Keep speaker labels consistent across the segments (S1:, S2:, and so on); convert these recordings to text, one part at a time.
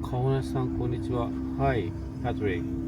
S1: 顔なしさんこんにちは。はい、パトリック。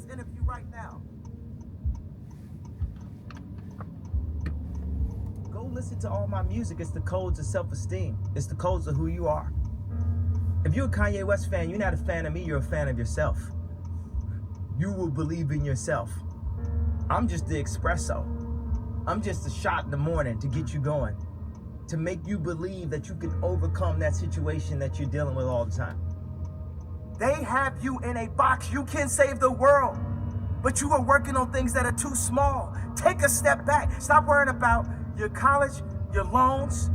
S2: Interview right now. Go listen to all my music. It's the codes of self-esteem. It's the codes of who you are. If you're a Kanye West fan, you're not a fan of me, you're a fan of yourself. You will believe in yourself. I'm just the espresso. I'm just a shot in the morning to get you going, to make you believe that you can overcome that situation that you're dealing with all the time. They have you in a box. You can save the world, but you are working on things that are too small. Take a step back. Stop worrying about your college, your loans.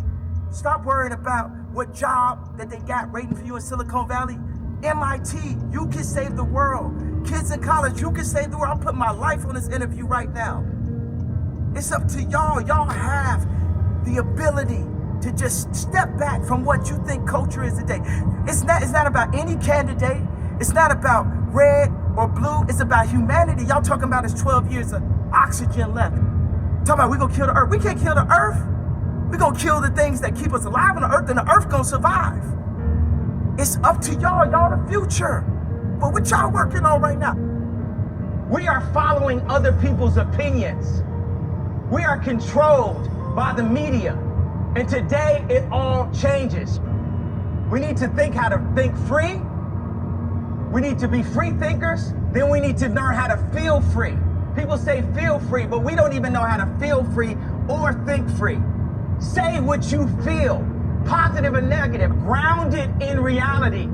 S2: Stop worrying about what job that they got waiting for you in Silicon Valley. MIT, you can save the world. Kids in college, you can save the world. I'm putting my life on this interview right now. It's up to y'all. Y'all have the ability to just step back from what you think culture is today. It's not about any candidate. It's not about red or blue. It's about humanity. Y'all talking about is 12 years of oxygen left. Talking about we gonna kill the earth. We can't kill the earth. We gonna kill the things that keep us alive on the earth, and the earth gonna survive. It's up to y'all. Y'all the future. But what y'all working on right now? We are following other people's opinions. We are controlled by the media. And today, it all changes. We need to think how to think free We need to be free thinkers. Then we need to learn how to feel free. People say feel free, but we don't even know how to feel free or think free. Say what you feel, positive or negative, grounded in reality.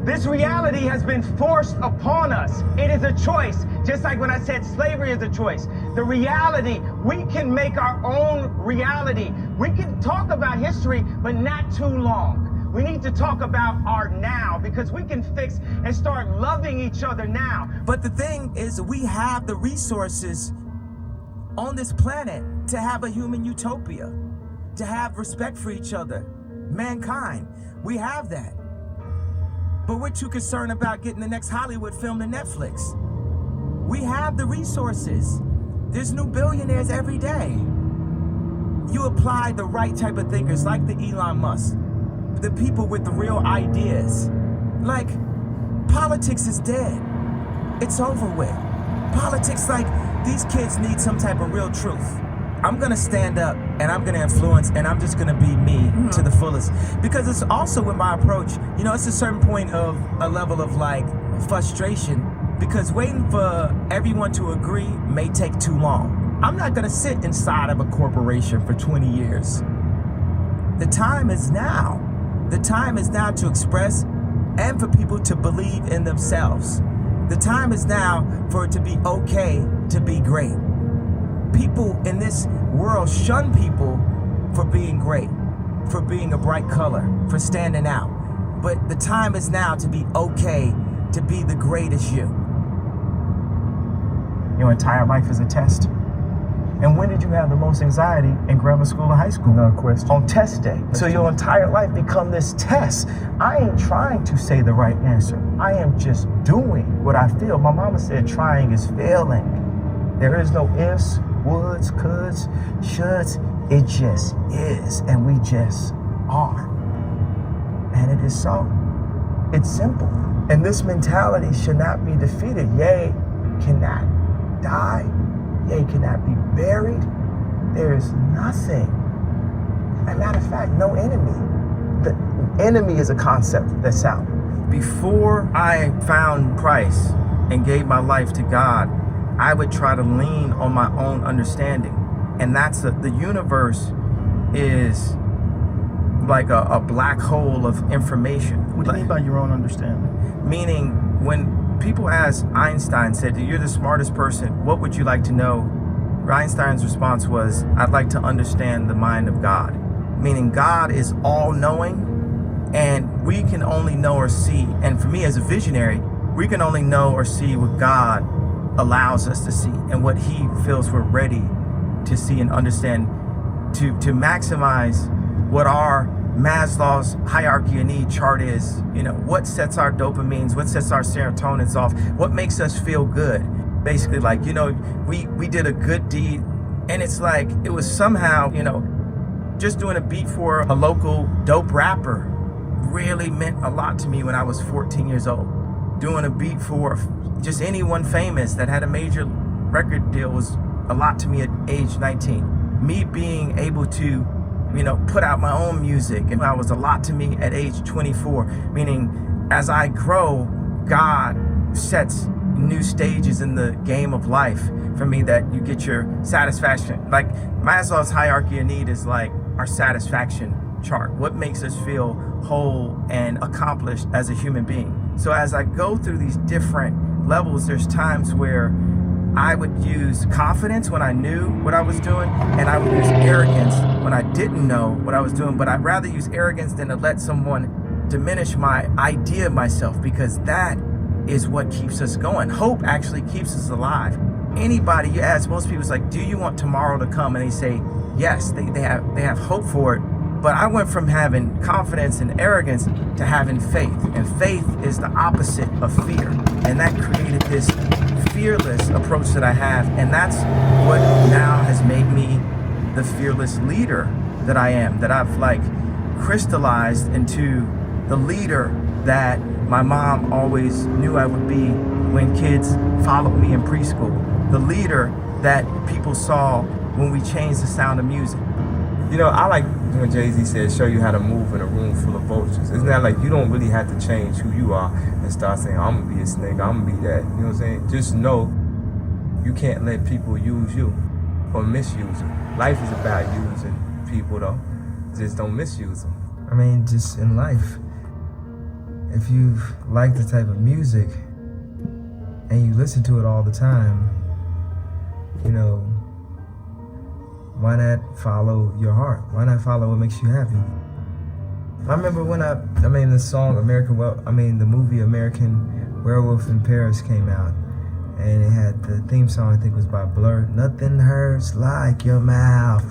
S2: This reality has been forced upon us. It is a choice. Just like when I said slavery is a choice. The reality, we can make our own reality. We can talk about history, but not too long. We need to talk about our now, because we can fix and start loving each other now. But the thing is, we have the resources on this planet to have a human utopia, to have respect for each other, mankind. We have that. But we're too concerned about getting the next Hollywood film to Netflix. We have the resources. There's new billionaires every day. You apply the right type of thinkers, like the Elon Musk, the people with the real ideas. Like, politics is dead. It's over with. Politics, like, these kids need some type of real truth. I'm gonna stand up and I'm gonna influence and I'm just gonna be me to the fullest. Because it's also with my approach, you know, it's a certain point of a level of like frustration, because waiting for everyone to agree may take too long. I'm not gonna sit inside of a corporation for 20 years. The time is now. The time is now to express and for people to believe in themselves. The time is now for it to be okay to be great. People in this world shun people for being great, for being a bright color, for standing out. But the time is now to be okay to be the greatest you. Your entire life is a test. And when did you have the most anxiety? In grammar school or high school?
S3: No question.
S2: On test day. So your entire life become this test. I ain't trying to say the right answer. I am just doing what I feel. My mama said trying is failing. There is no ifs, woulds, coulds, shoulds. It just is, and we just are. And it is so. It's simple. And this mentality should not be defeated. Yea, cannot die. Yea, cannot be buried. There is nothing. As a matter of fact, no enemy. The enemy is a concept that's out. Before I found Christ and gave my life to God, I would try to lean on my own understanding. And that's the universe is like a black hole of information.
S3: What do you mean by your own understanding?
S2: Meaning, when people asked Einstein, said, you're the smartest person, what would you like to know? Einstein's response was, I'd like to understand the mind of God. Meaning God is all-knowing, and we can only know or see, and for me as a visionary, we can only know or see what God allows us to see and what he feels we're ready to see and understand, to maximize what our Maslow's hierarchy of need chart is. You know, what sets our dopamines, what sets our serotonins off, what makes us feel good. Basically, like, you know, we did a good deed, and it's like it was somehow, you know, just doing a beat for a local dope rapper really meant a lot to me when I was 14 years old. Doing a beat for just anyone famous that had a major record deal was a lot to me at age 19. Me being able to, you know, put out my own music, and that was a lot to me at age 24. Meaning, as I grow, God sets new stages in the game of life for me that you get your satisfaction. Like Maslow's hierarchy of need is like our satisfaction chart. What makes us feel whole and accomplished as a human being. So as I go through these different levels, there's times where I would use confidence when I knew what I was doing, and I would use arrogance when I didn't know what I was doing. But I'd rather use arrogance than to let someone diminish my idea of myself, because that is what keeps us going. Hope actually keeps us alive. Anybody you ask, most people, it's like, do you want tomorrow to come? And they say yes, they have hope for it. But I went from having confidence and arrogance to having faith. And faith is the opposite of fear. And that created this fearless approach that I have. And that's what now has made me the fearless leader that I am, that I've like crystallized into the leader that my mom always knew I would be when kids followed me in preschool. The leader that people saw when we changed the sound of music. You know, I like when Jay-Z said, show you how to move in a room full of vultures. Isn't that like you don't really have to change who you are and start saying, I'm gonna be a snake, I'm gonna be that. You know what I'm saying? Just know you can't let people use you or misuse you. Life is about using people though. Just don't misuse them.
S3: I mean, just in life, if you like the type of music and you listen to it all the time, you know, why not follow your heart? Why not follow what makes you happy? I remember when the song the movie American Werewolf in Paris came out, and it had the theme song, I think was by Blur. Nothing hurts like your mouth.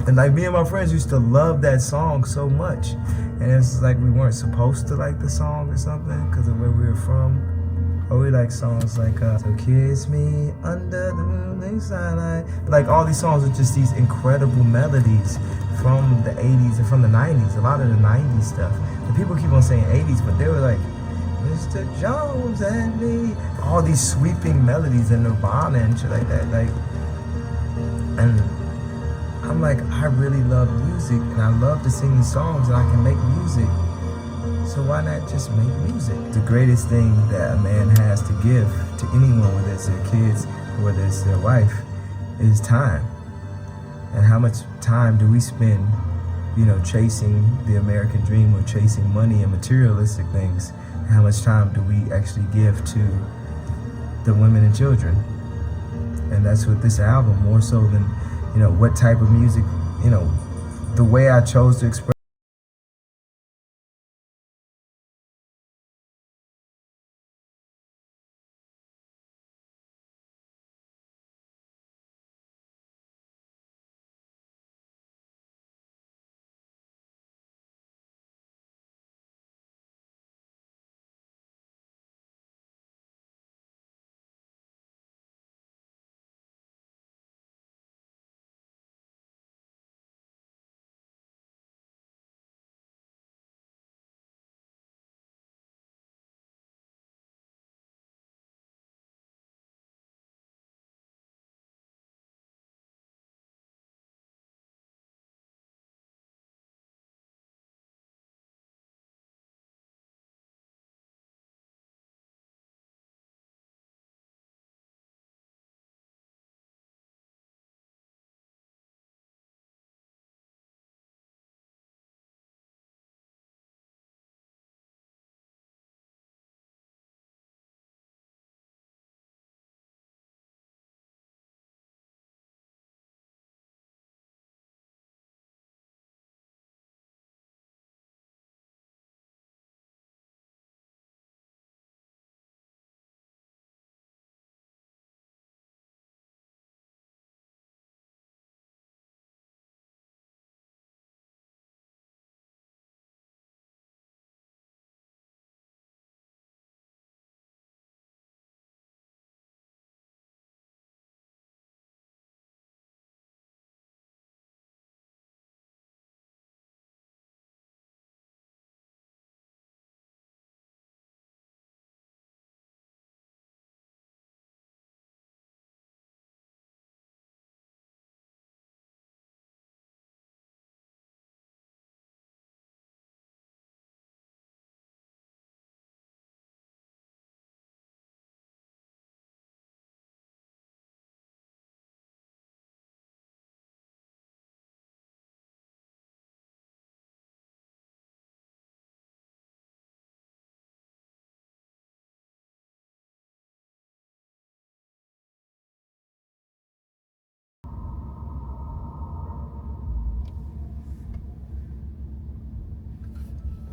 S3: And like me and my friends used to love that song so much. And it's like we weren't supposed to like the song or something because of where we were from. But we like songs like So Kiss Me Under the Moonlit Starlight. Like all these songs are just these incredible melodies from the 80s and from the 90s. A lot of the 90s stuff. The people keep on saying 80s, but they were like Mr. Jones and me. All these sweeping melodies and Nirvana and shit like that. Like, and I'm like, I really love music and I love to sing these songs and I can make music. So why not just make music? The greatest thing that a man has to give to anyone, whether it's their kids or whether it's their wife, is time. And how much time do we spend, you know, chasing the American dream or chasing money and materialistic things? How much time do we actually give to the women and children? And that's what this album, more so than, you know, what type of music, you know, the way I chose to express.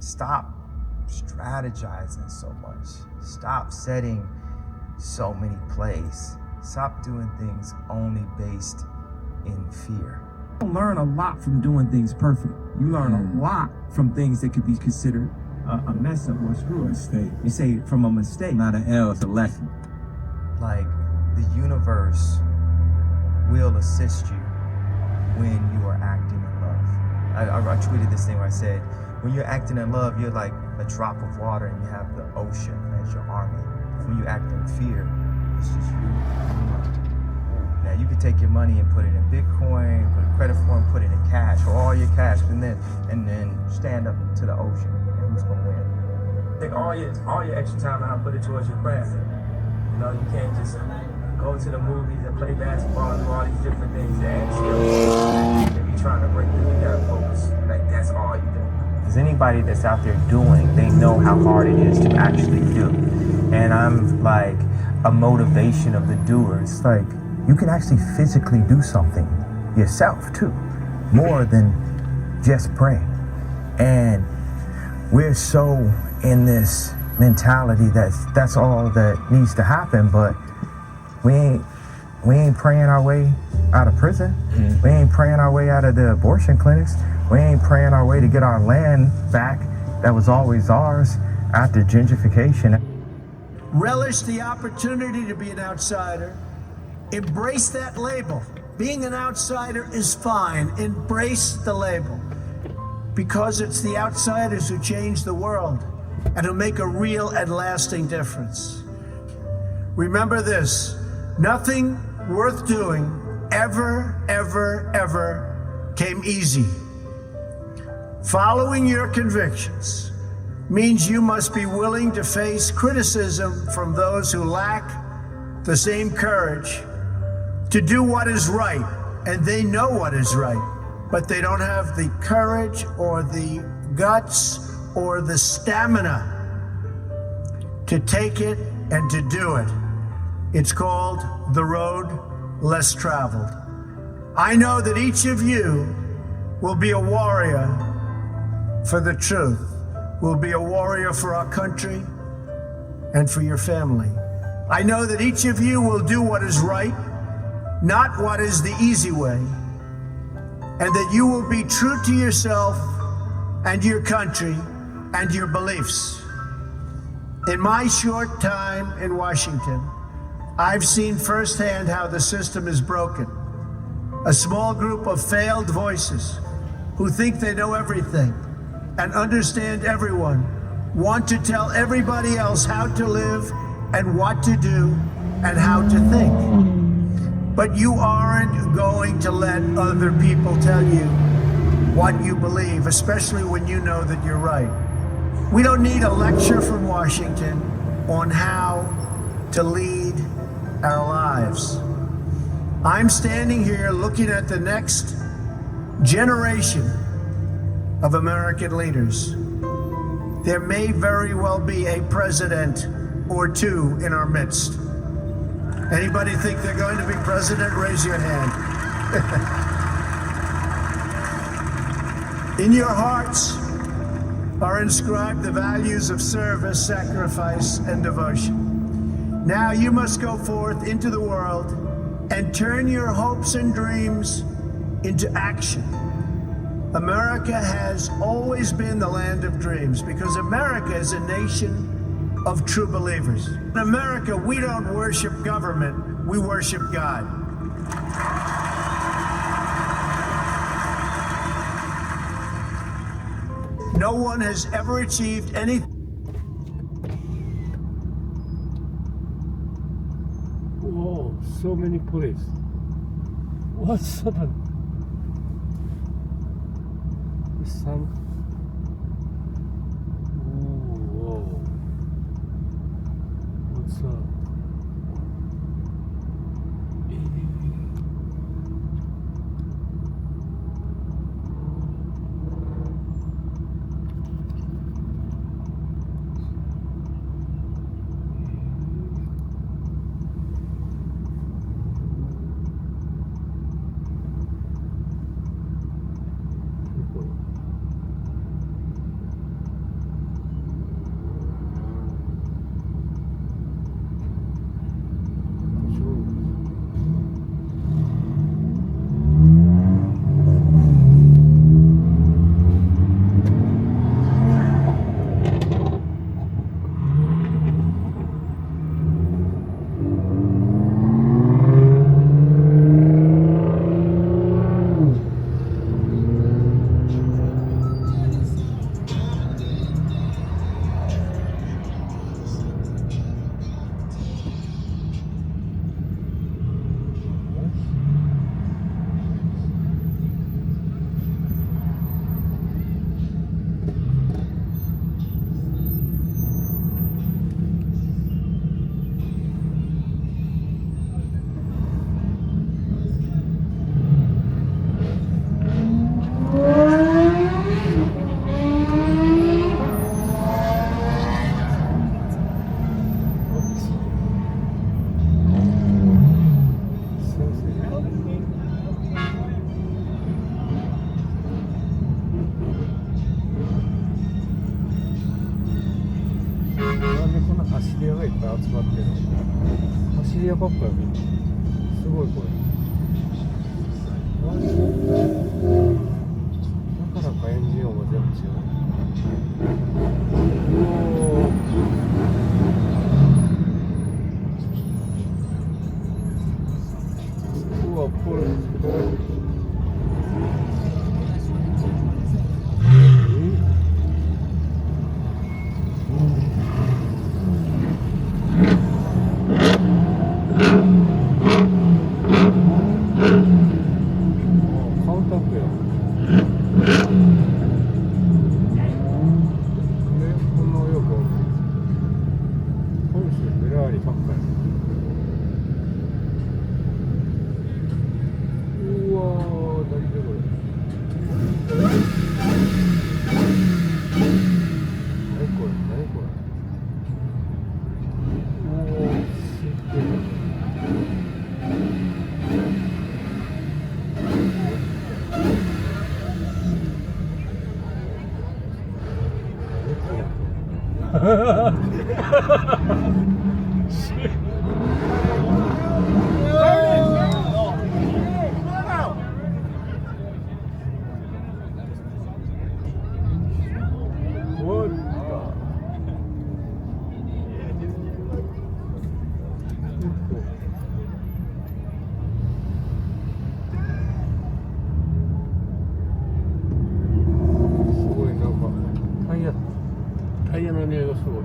S3: Stop strategizing so much. Stop setting so many plays. Stop doing things only based in fear.
S4: You learn a lot from doing things perfect. You learn a lot from things that could be considered a mess up or a screw up. Mistake. You say from a mistake. Not an L, it's a lesson.
S3: Like, the universe will assist you when you are acting in love. I tweeted this thing where I said, when you're acting in love, you're like a drop of water and you have the ocean as your army. When you act in fear, it's just you.
S2: Now you can take your money and put it in Bitcoin, put a credit form, put it in cash, or all your cash, and then stand up to the ocean. And who's gonna win? Take all your extra time out and put it towards your craft. You know, you can't just go to the movies and play basketball and do all these different things to add skills. If you're trying to break through, you gotta focus. Like that's all you do. Because anybody that's out there doing, they know how hard it is to actually do. And I'm like a motivation of the doers. Like you can actually physically do something yourself too, more than just praying. And we're so in this mentality that's all that needs to happen, but we ain't praying our way out of prison. Mm-hmm. We ain't praying our way out of the abortion clinics. We ain't praying our way to get our land back that was always ours after gentrification.
S5: Relish the opportunity to be an outsider. Embrace that label. Being an outsider is fine. Embrace the label. Because it's the outsiders who change the world and who make a real and lasting difference. Remember this, nothing worth doing ever, ever, ever came easy. Following your convictions means you must be willing to face criticism from those who lack the same courage to do what is right, and they know what is right, but they don't have the courage or the guts or the stamina to take it and to do it. It's called the road less traveled. I know that each of you will be a warrior for the truth, will be a warrior for our country and for your family. I know that each of you will do what is right, not what is the easy way, and that you will be true to yourself and your country and your beliefs. In my short time in Washington, I've seen firsthand how the system is broken. A small group of failed voices who think they know everything and understand everyone want to tell everybody else how to live and what to do and how to think. But you aren't going to let other people tell you what you believe, especially when you know that you're right. We don't need a lecture from Washington on how to lead our lives. I'm standing here looking at the next generation of American leaders. There may very well be a president or two in our midst. Anybody think they're going to be president? Raise your hand. In your hearts are inscribed the values of service, sacrifice, and devotion. Now you must go forth into the world and turn your hopes and dreams into action. America has always been the land of dreams because America is a nation of true believers. In America, we don't worship government, we worship God. No one has ever achieved anything.
S1: Whoa, so many police. What's happened? Some. Whoa. What's up? な走り屋がいっぱい集まってる。走り屋ばっかり見る。すごいこれ。なかなかエンジン音が全部違う。おー。うわ、これ。タイヤの匂いがすごい。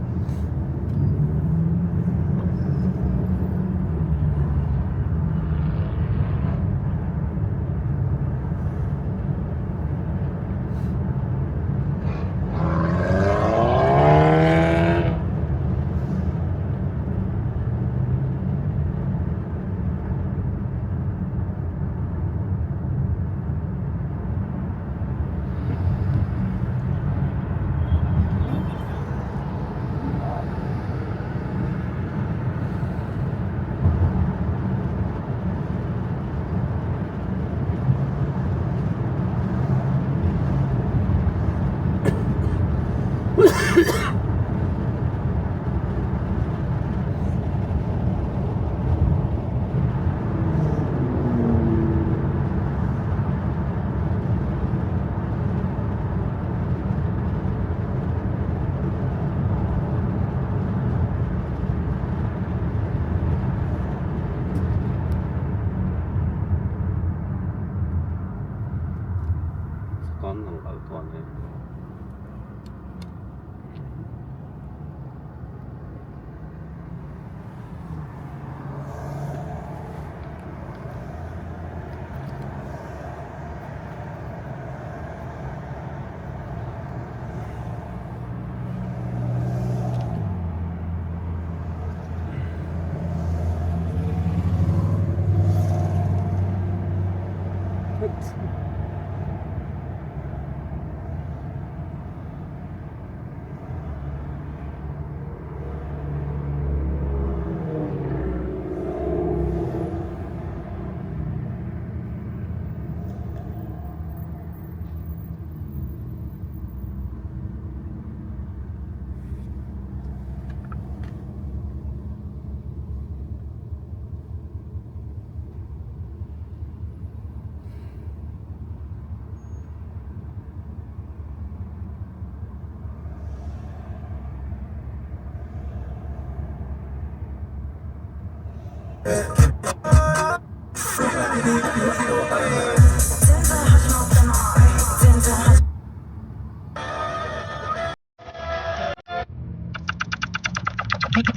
S1: あんなのがあるとはね。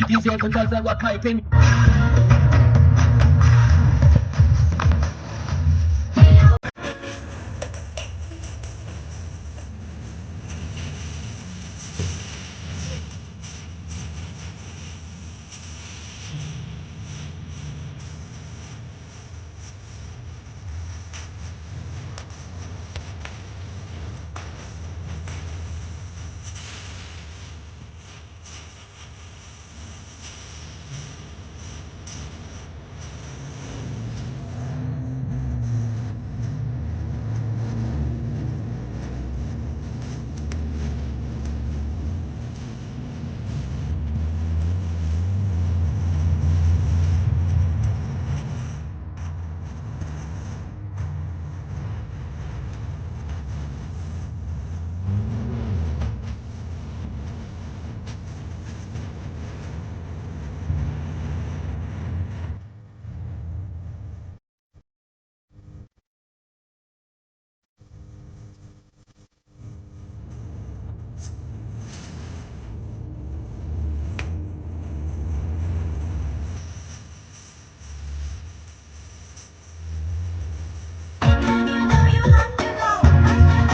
S6: These are because of what my opinion.